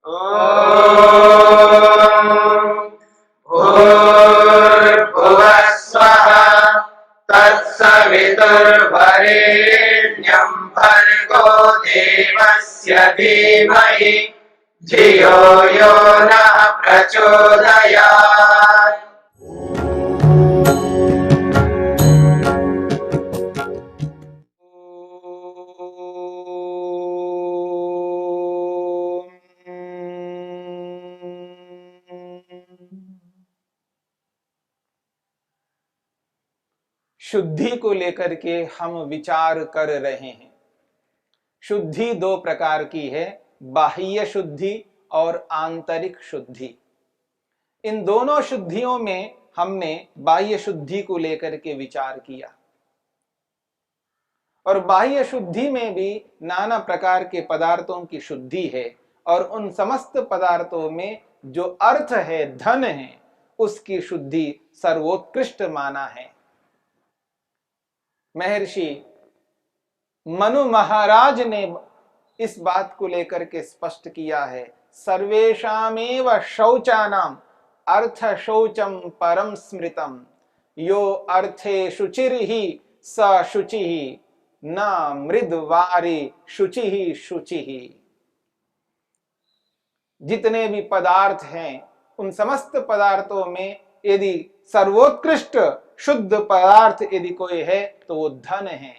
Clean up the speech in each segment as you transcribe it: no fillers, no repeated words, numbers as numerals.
भूर्भुवः स्वः तत्सवितुर्वरेण्यं भर्गो देवस्य धीमहि धियो यो नः प्रचोदयात्। शुद्धि को लेकर के हम विचार कर रहे हैं। शुद्धि दो प्रकार की है, बाह्य शुद्धि और आंतरिक शुद्धि। इन दोनों शुद्धियों में हमने बाह्य शुद्धि को लेकर के विचार किया और बाह्य शुद्धि में भी नाना प्रकार के पदार्थों की शुद्धि है और उन समस्त पदार्थों में जो अर्थ है, धन है, उसकी शुद्धि सर्वोत्कृष्ट माना है। महर्षि मनु महाराज ने इस बात को लेकर के स्पष्ट किया है, सर्वेषामेव शौचानाम अर्थ शौचम परम स्मृतम यो अर्थे शुचिर्हि स शुचिः न मृदवारी शुचिः शुचिः। जितने भी पदार्थ हैं उन समस्त पदार्थों में यदि सर्वोत्कृष्ट शुद्ध पदार्थ यदि कोई है तो वो धन है।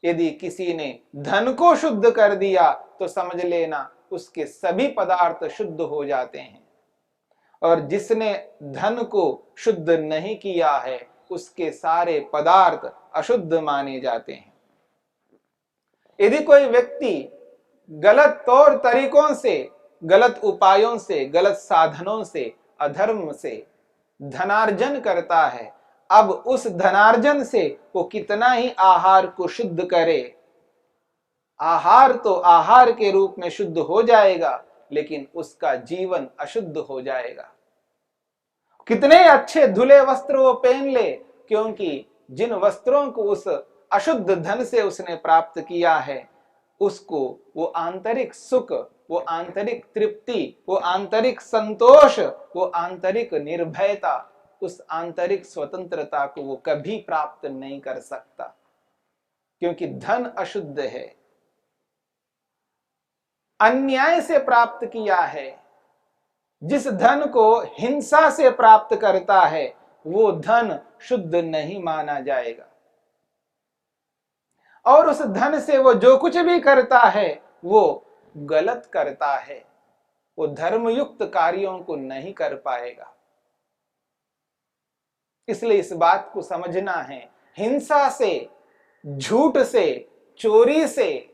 यदि किसी ने धन को शुद्ध कर दिया तो समझ लेना उसके सभी पदार्थ शुद्ध हो जाते हैं, और जिसने धन को शुद्ध नहीं किया है उसके सारे पदार्थ अशुद्ध माने जाते हैं। यदि कोई व्यक्ति गलत तौर तरीकों से, गलत उपायों से, गलत साधनों से, अधर्म से धनार्जन करता है, अब उस धनार्जन से वो कितना ही आहार को शुद्ध करे, आहार तो आहार के रूप में शुद्ध हो जाएगा लेकिन उसका जीवन अशुद्ध हो जाएगा। कितने अच्छे धुले वस्त्र वो पहन ले, क्योंकि जिन वस्त्रों को उस अशुद्ध धन से उसने प्राप्त किया है उसको वो आंतरिक सुख, वो आंतरिक तृप्ति, वो आंतरिक संतोष, वो आंतरिक निर्भयता, उस आंतरिक स्वतंत्रता को वो कभी प्राप्त नहीं कर सकता, क्योंकि धन अशुद्ध है, अन्याय से प्राप्त किया है। जिस धन को हिंसा से प्राप्त करता है वो धन शुद्ध नहीं माना जाएगा, और उस धन से वो जो कुछ भी करता है वो गलत करता है, वो धर्मयुक्त कार्यों को नहीं कर पाएगा। इसलिए इस बात को समझना है, हिंसा से, झूठ से, चोरी से,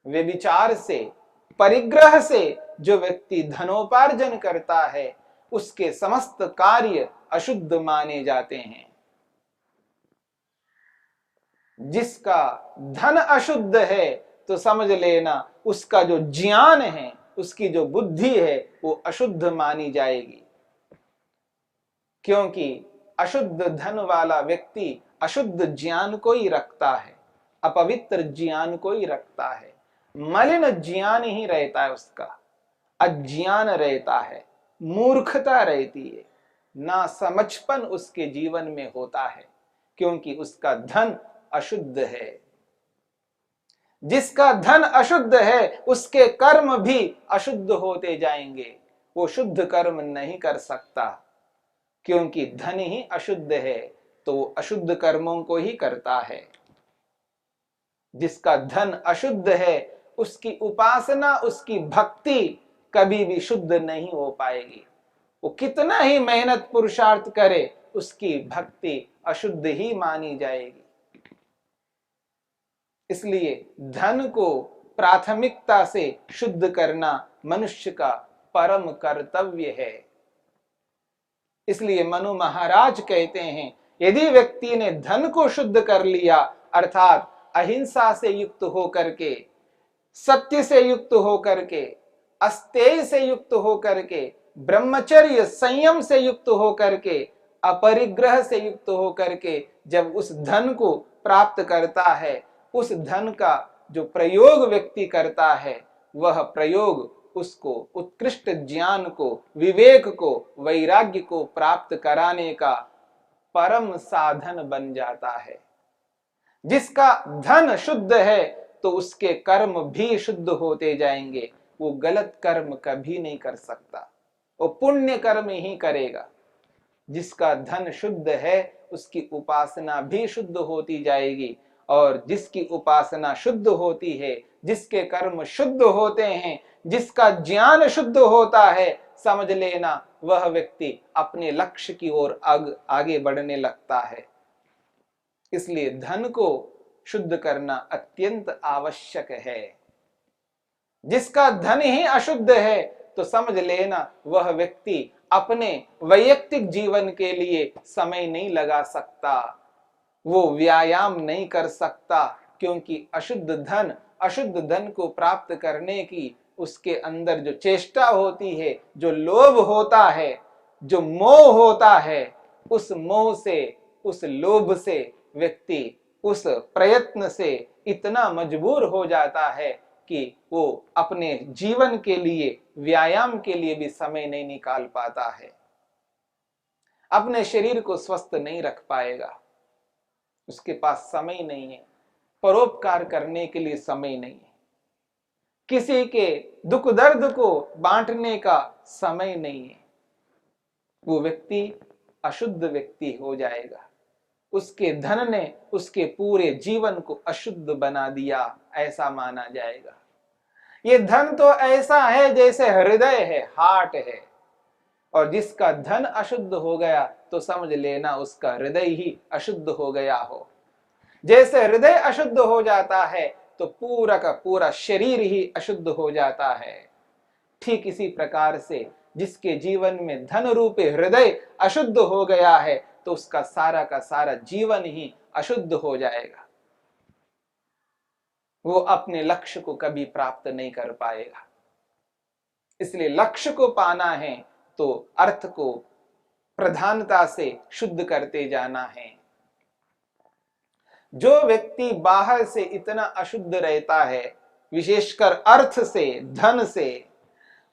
व्यभिचार से, परिग्रह से जो व्यक्ति धनोपार्जन करता है उसके समस्त कार्य अशुद्ध माने जाते हैं। जिसका धन अशुद्ध है तो समझ लेना उसका जो ज्ञान है, उसकी जो बुद्धि है वो अशुद्ध मानी जाएगी, क्योंकि अशुद्ध धन वाला व्यक्ति अशुद्ध ज्ञान को ही रखता है, अपवित्र ज्ञान को ही रखता है, मलिन ज्ञान ही रहता है, उसका अज्ञान रहता है, मूर्खता रहती है, ना समझपन उसके जीवन में होता है, क्योंकि उसका धन अशुद्ध है। जिसका धन अशुद्ध है उसके कर्म भी अशुद्ध होते जाएंगे, वो शुद्ध कर्म नहीं कर सकता, क्योंकि धन ही अशुद्ध है तो वो अशुद्ध कर्मों को ही करता है। जिसका धन अशुद्ध है उसकी उपासना, उसकी भक्ति कभी भी शुद्ध नहीं हो पाएगी। वो कितना ही मेहनत पुरुषार्थ करे उसकी भक्ति अशुद्ध ही मानी जाएगी। इसलिए धन को प्राथमिकता से शुद्ध करना मनुष्य का परम कर्तव्य है। इसलिए मनु महाराज कहते हैं, यदि व्यक्ति ने धन को शुद्ध कर लिया, अर्थात अहिंसा से युक्त होकर के, सत्य से युक्त होकर के, अस्तेय से युक्त होकर के, ब्रह्मचर्य संयम से युक्त होकर के, अपरिग्रह से युक्त होकर के जब उस धन को प्राप्त करता है, उस धन का जो प्रयोग व्यक्ति करता है वह प्रयोग उसको उत्कृष्ट ज्ञान को, विवेक को, वैराग्य को प्राप्त कराने का परम साधन बन जाता है। जिसका धन शुद्ध है तो उसके कर्म भी शुद्ध होते जाएंगे। वो गलत कर्म कभी नहीं कर सकता, वो पुण्य कर्म ही करेगा। जिसका धन शुद्ध है उसकी उपासना भी शुद्ध होती जाएगी, और जिसकी उपासना शुद्ध होती है, जिसके कर्म शुद्ध होते हैं, जिसका ज्ञान शुद्ध होता है, समझ लेना वह व्यक्ति अपने लक्ष्य की ओर आगे बढ़ने लगता है। इसलिए धन को शुद्ध करना अत्यंत आवश्यक है। जिसका धन ही अशुद्ध है तो समझ लेना वह व्यक्ति अपने वैयक्तिक जीवन के लिए समय नहीं लगा सकता, वो व्यायाम नहीं कर सकता, क्योंकि अशुद्ध धन को प्राप्त करने की उसके अंदर जो चेष्टा होती है, जो लोभ होता है, जो मोह होता है, उस मोह से, उस लोभ से व्यक्ति उस प्रयत्न से इतना मजबूर हो जाता है कि वो अपने जीवन के लिए, व्यायाम के लिए भी समय नहीं निकाल पाता है, अपने शरीर को स्वस्थ नहीं रख पाएगा। उसके पास समय नहीं है, परोपकार करने के लिए समय नहीं है, किसी के दुख दर्द को बांटने का समय नहीं है। वो व्यक्ति अशुद्ध व्यक्ति हो जाएगा। उसके धन ने उसके पूरे जीवन को अशुद्ध बना दिया, ऐसा माना जाएगा। ये धन तो ऐसा है जैसे हृदय है, हार्ट है, और जिसका धन अशुद्ध हो गया तो समझ लेना उसका हृदय ही अशुद्ध हो गया हो। जैसे हृदय अशुद्ध हो जाता है तो पूरा का पूरा शरीर ही अशुद्ध हो जाता है। ठीक इसी प्रकार से जिसके जीवन में धन रूपी हृदय अशुद्ध हो गया है तो उसका सारा का सारा जीवन ही अशुद्ध हो जाएगा। वो अपने लक्ष्य को कभी प्राप्त नहीं कर पाएगा। इसलिए लक्ष्य को पाना है तो अर्थ को प्रधानता से शुद्ध करते जाना है। जो व्यक्ति बाहर से इतना अशुद्ध रहता है, विशेषकर अर्थ से, धन से,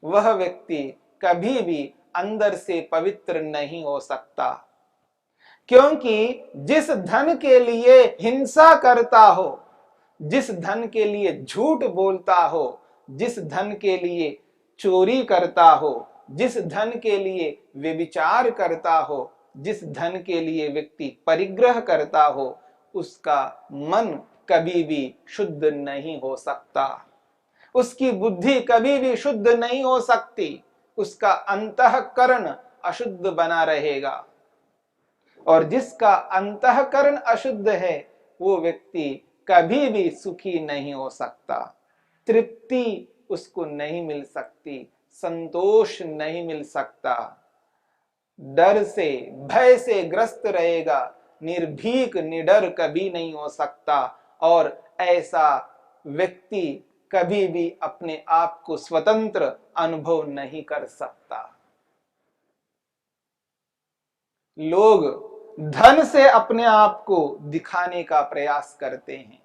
वह व्यक्ति कभी भी अंदर से पवित्र नहीं हो सकता। क्योंकि जिस धन के लिए हिंसा करता हो, जिस धन के लिए झूठ बोलता हो, जिस धन के लिए चोरी करता हो, जिस धन के लिए व्यभिचार करता हो, जिस धन के लिए व्यक्ति परिग्रह करता हो, उसका मन कभी भी शुद्ध नहीं हो सकता, उसकी बुद्धि कभी भी शुद्ध नहीं हो सकती, उसका अंतःकरण अशुद्ध बना रहेगा। और जिसका अंतःकरण अशुद्ध है वो व्यक्ति कभी भी सुखी नहीं हो सकता, तृप्ति उसको नहीं मिल सकती, संतोष नहीं मिल सकता, डर से, भय से ग्रस्त रहेगा, निर्भीक निडर कभी नहीं हो सकता, और ऐसा व्यक्ति कभी भी अपने आप को स्वतंत्र अनुभव नहीं कर सकता। लोग धन से अपने आप को दिखाने का प्रयास करते हैं,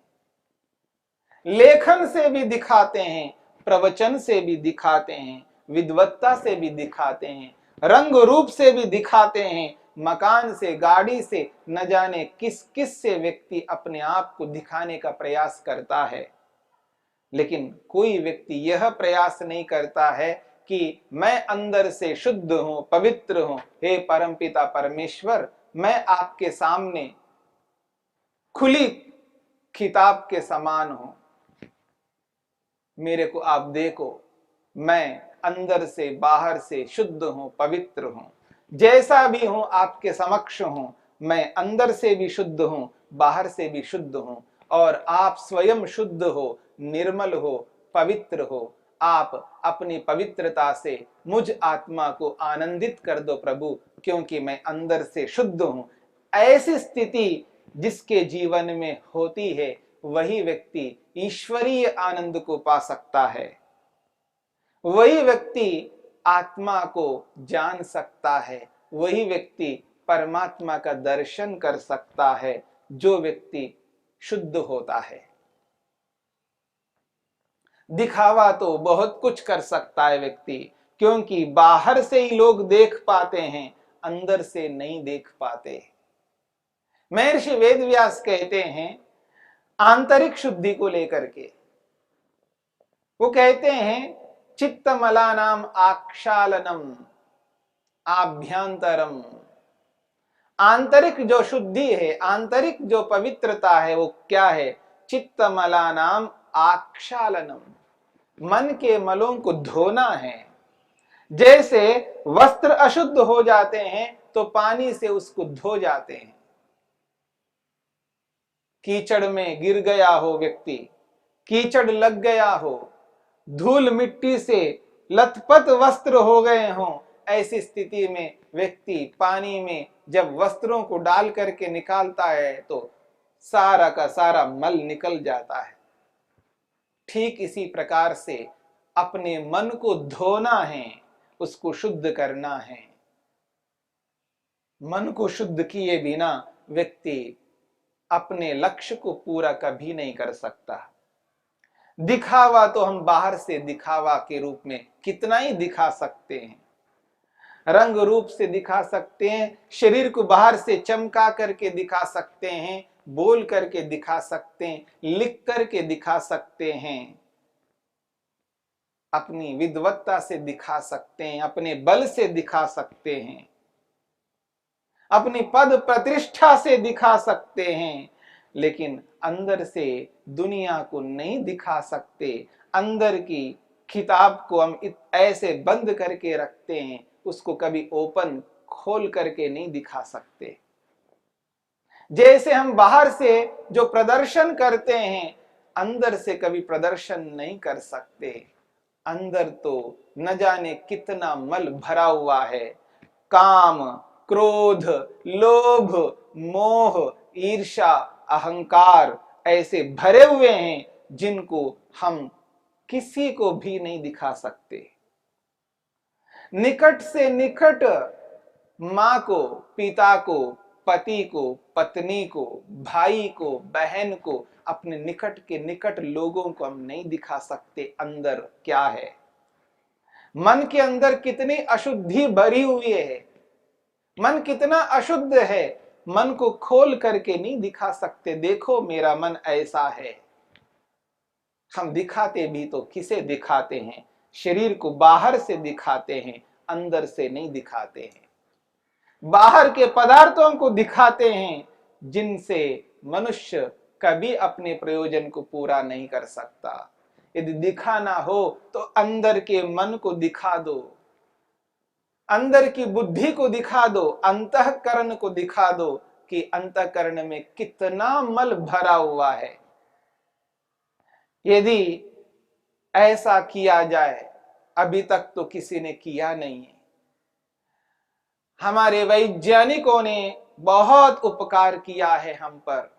लेखन से भी दिखाते हैं, प्रवचन से भी दिखाते हैं, विद्वत्ता से भी दिखाते हैं, रंग रूप से भी दिखाते हैं, मकान से, गाड़ी से, न जाने किस किस से व्यक्ति अपने आप को दिखाने का प्रयास करता है। लेकिन कोई व्यक्ति यह प्रयास नहीं करता है कि मैं अंदर से शुद्ध हूं, पवित्र हूं, हे परमपिता परमेश्वर, मैं आपके सामने खुली किताब के समान हूं, मेरे को आप देखो, मैं अंदर से बाहर से शुद्ध हूं, पवित्र हूं, जैसा भी हूं आपके समक्ष हूं, मैं अंदर से भी शुद्ध हूं, बाहर से भी शुद्ध हूं, और आप स्वयं शुद्ध हो, निर्मल हो, पवित्र हो। आप अपनी पवित्रता से मुझ आत्मा को आनंदित कर दो प्रभु, क्योंकि मैं अंदर से शुद्ध हूं। ऐसी स्थिति जिसके जीवन में होती है वही व्यक्ति ईश्वरीय आनंद को पा सकता है, वही व्यक्ति आत्मा को जान सकता है, वही व्यक्ति परमात्मा का दर्शन कर सकता है, जो व्यक्ति शुद्ध होता है। दिखावा तो बहुत कुछ कर सकता है व्यक्ति, क्योंकि बाहर से ही लोग देख पाते हैं, अंदर से नहीं देख पाते। महर्षि वेदव्यास कहते हैं आंतरिक शुद्धि को लेकर के, वो कहते हैं चित्तमलानाम आक्षालनम आभ्यंतरम। आंतरिक जो शुद्धि है, आंतरिक जो पवित्रता है, वो क्या है? चित्तमलानाम आक्षालनम, मन के मलों को धोना है। जैसे वस्त्र अशुद्ध हो जाते हैं तो पानी से उसको धो जाते हैं। कीचड़ में गिर गया हो व्यक्ति, कीचड़ लग गया हो, धूल मिट्टी से लथपथ वस्त्र हो गए हों, ऐसी स्थिति में व्यक्ति पानी में जब वस्त्रों को डाल करके निकालता है तो सारा का सारा मल निकल जाता है। ठीक इसी प्रकार से अपने मन को धोना है, उसको शुद्ध करना है। मन को शुद्ध किए बिना व्यक्ति अपने लक्ष्य को पूरा कभी नहीं कर सकता। दिखावा तो हम बाहर से दिखावा के रूप में कितना ही दिखा सकते हैं, रंग रूप से दिखा सकते हैं, शरीर को बाहर से चमका करके दिखा सकते हैं, बोल करके दिखा सकते हैं, लिख करके दिखा सकते हैं, अपनी विद्वत्ता से दिखा सकते हैं, अपने बल से दिखा सकते हैं, अपनी पद प्रतिष्ठा से दिखा सकते हैं, लेकिन अंदर से दुनिया को नहीं दिखा सकते। अंदर की किताब को हम ऐसे बंद करके रखते हैं, उसको कभी ओपन खोल करके नहीं दिखा सकते। जैसे हम बाहर से जो प्रदर्शन करते हैं, अंदर से कभी प्रदर्शन नहीं कर सकते। अंदर तो न जाने कितना मल भरा हुआ है, काम, क्रोध, लोभ, मोह, ईर्ष्या, अहंकार ऐसे भरे हुए हैं जिनको हम किसी को भी नहीं दिखा सकते। निकट से निकट मां को, पिता को, पति को, पत्नी को, भाई को, बहन को, अपने निकट के निकट लोगों को हम नहीं दिखा सकते अंदर क्या है। मन के अंदर कितनी अशुद्धि भरी हुई है, मन कितना अशुद्ध है, मन को खोल करके नहीं दिखा सकते। देखो मेरा मन ऐसा है। हम दिखाते भी तो किसे दिखाते हैं? शरीर को बाहर से दिखाते हैं, अंदर से नहीं दिखाते हैं। बाहर के पदार्थों को दिखाते हैं जिनसे मनुष्य कभी अपने प्रयोजन को पूरा नहीं कर सकता। यदि दिखाना हो तो अंदर के मन को दिखा दो, अंदर की बुद्धि को दिखा दो, अंतःकरण को दिखा दो कि अंतःकरण में कितना मल भरा हुआ है। यदि ऐसा किया जाए, अभी तक तो किसी ने किया नहीं है। हमारे वैज्ञानिकों ने बहुत उपकार किया है हम पर,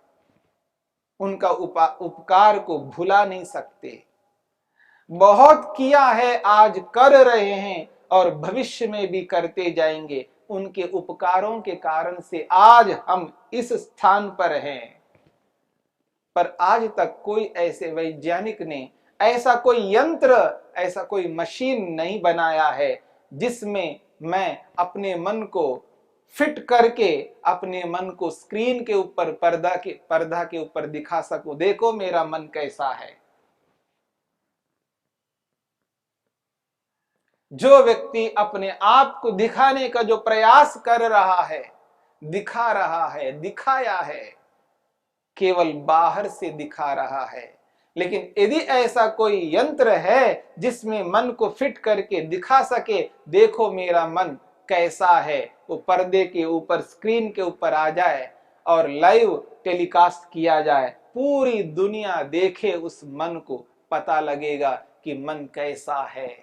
उनका उपकार को भुला नहीं सकते। बहुत किया है, आज कर रहे हैं और भविष्य में भी करते जाएंगे। उनके उपकारों के कारण से आज हम इस स्थान पर हैं। पर आज तक कोई ऐसे वैज्ञानिक ने ऐसा कोई यंत्र, ऐसा कोई मशीन नहीं बनाया है जिसमें मैं अपने मन को फिट करके अपने मन को स्क्रीन के ऊपर, पर्दा के ऊपर दिखा सकूं, देखो मेरा मन कैसा है। जो व्यक्ति अपने आप को दिखाने का जो प्रयास कर रहा है, दिखा रहा है, दिखाया है, केवल बाहर से दिखा रहा है। लेकिन यदि ऐसा कोई यंत्र है जिसमें मन को फिट करके दिखा सके, देखो मेरा मन कैसा है, वो पर्दे के ऊपर, स्क्रीन के ऊपर आ जाए और लाइव टेलीकास्ट किया जाए, पूरी दुनिया देखे उस मन को, पता लगेगा कि मन कैसा है।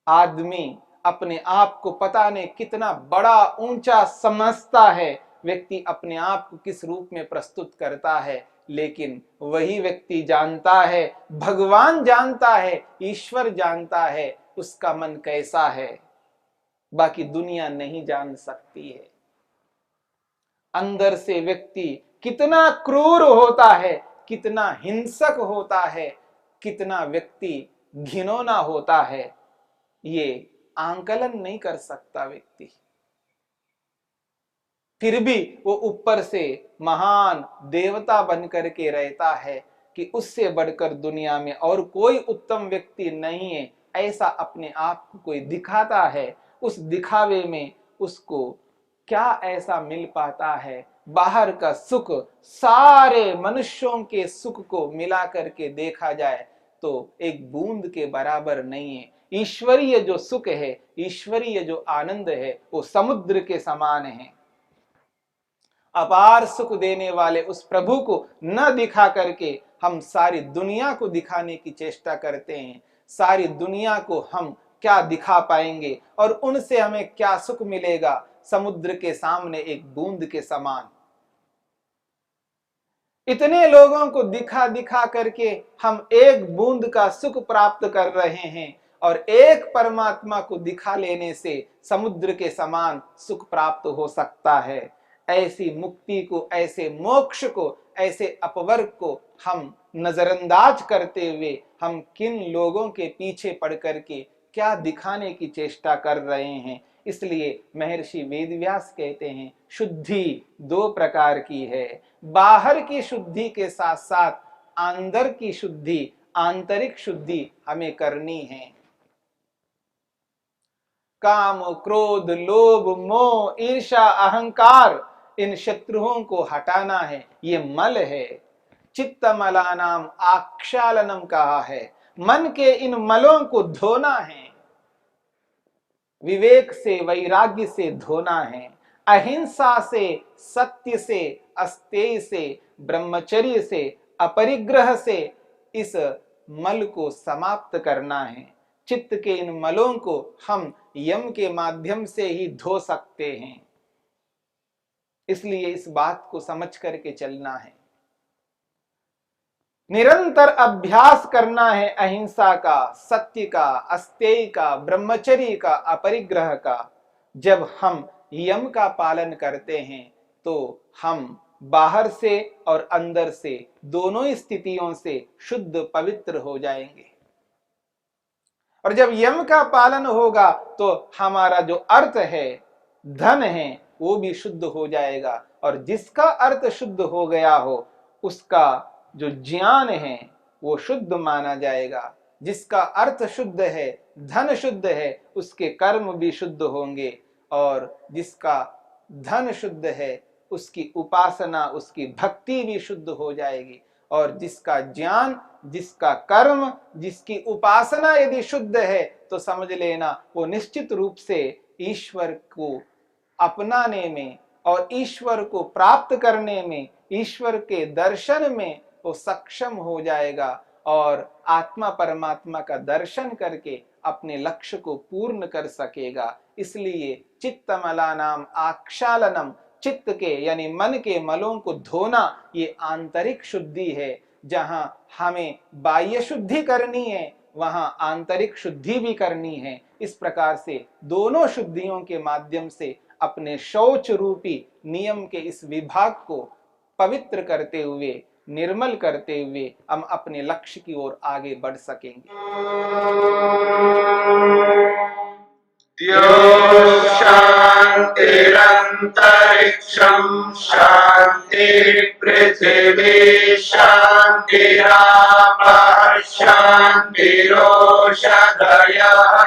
आदमी अपने आप को पता नहीं कितना बड़ा ऊंचा समझता है। व्यक्ति अपने आप को किस रूप में प्रस्तुत करता है, लेकिन वही व्यक्ति जानता है, भगवान जानता है, ईश्वर जानता है उसका मन कैसा है। बाकी दुनिया नहीं जान सकती है। अंदर से व्यक्ति कितना क्रूर होता है, कितना हिंसक होता है, कितना व्यक्ति घिनौना होता है, ये आंकलन नहीं कर सकता व्यक्ति। फिर भी वो ऊपर से महान देवता बनकर के रहता है कि उससे बढ़कर दुनिया में और कोई उत्तम व्यक्ति नहीं है, ऐसा अपने आप को कोई दिखाता है। उस दिखावे में उसको क्या ऐसा मिल पाता है? बाहर का सुख सारे मनुष्यों के सुख को मिला करके देखा जाए तो एक बूंद के बराबर नहीं है। ईश्वरीय जो सुख है, ईश्वरीय जो आनंद है, वो समुद्र के समान है। अपार सुख देने वाले उस प्रभु को न दिखा करके हम सारी दुनिया को दिखाने की चेष्टा करते हैं। सारी दुनिया को हम क्या दिखा पाएंगे और उनसे हमें क्या सुख मिलेगा? समुद्र के सामने एक बूंद के समान। इतने लोगों को दिखा दिखा करके हम एक बूंद का सुख प्राप्त कर रहे हैं और एक परमात्मा को दिखा लेने से समुद्र के समान सुख प्राप्त हो सकता है। ऐसी मुक्ति को, ऐसे मोक्ष को, ऐसे अपवर्ग को हम नजरअंदाज करते हुए हम किन लोगों के पीछे पड़ करके क्या दिखाने की चेष्टा कर रहे हैं? इसलिए महर्षि वेदव्यास कहते हैं शुद्धि दो प्रकार की है। बाहर की शुद्धि के साथ साथ अंदर की शुद्धि, आंतरिक शुद्धि हमें करनी है। काम, क्रोध, लोभ, मोह, ईर्ष्या, अहंकार, इन शत्रुओं को हटाना है। ये मल है। चित्तमलानाम आक्षालनम कहा है। मन के इन मलों को धोना है। विवेक से, वैराग्य से धोना है। अहिंसा से, सत्य से, अस्तेय से, ब्रह्मचर्य से, अपरिग्रह से इस मल को समाप्त करना है। चित्त के इन मलों को हम यम के माध्यम से ही धो सकते हैं। इसलिए इस बात को समझ करके चलना है। निरंतर अभ्यास करना है अहिंसा का, सत्य का, अस्तेय का, ब्रह्मचर्य का, अपरिग्रह का। जब हम यम का पालन करते हैं तो हम बाहर से और अंदर से दोनों स्थितियों से शुद्ध पवित्र हो जाएंगे। और जब यम का पालन होगा तो हमारा जो अर्थ है, धन है, वो भी शुद्ध हो जाएगा। और जिसका अर्थ शुद्ध हो गया हो उसका जो ज्ञान है वो शुद्ध माना जाएगा। जिसका अर्थ शुद्ध है, धन शुद्ध है, उसके कर्म भी शुद्ध होंगे। और जिसका धन शुद्ध है उसकी उपासना, उसकी भक्ति भी शुद्ध हो जाएगी। और जिसका ज्ञान, जिसका कर्म, जिसकी उपासना यदि शुद्ध है तो समझ लेना वो निश्चित रूप से ईश्वर को अपनाने में और ईश्वर को प्राप्त करने में, ईश्वर के दर्शन में वो सक्षम हो जाएगा और आत्मा परमात्मा का दर्शन करके अपने लक्ष्य को पूर्ण कर सकेगा। इसलिए चित्तमलानाम आक्षालनम, चित्त के यानी मन के मलों को धोना ये आंतरिक शुद्धि है। जहां हमें बाह्य शुद्धि करनी है वहां आंतरिक शुद्धि भी करनी है। इस प्रकार से दोनों शुद्धियों के माध्यम से अपने शौच रूपी नियम के इस विभाग को पवित्र करते हुए, निर्मल करते हुए हम अपने लक्ष्य की ओर आगे बढ़ सकेंगे। शांतिरंतरिक्षं शांति पृथिवी शांतिरापः शांतिरोषधयः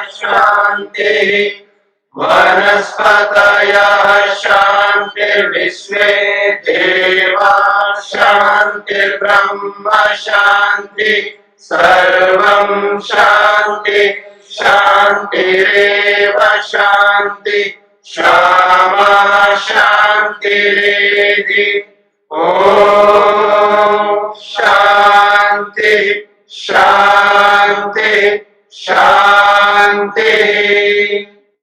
शांतिः वनस्पतयः शांतिर्विश्वे देवाः शांतिर्ब्रह्म शांति सर्वं शांति शांतिरेव शांति शामा शांतिरेधि। ओम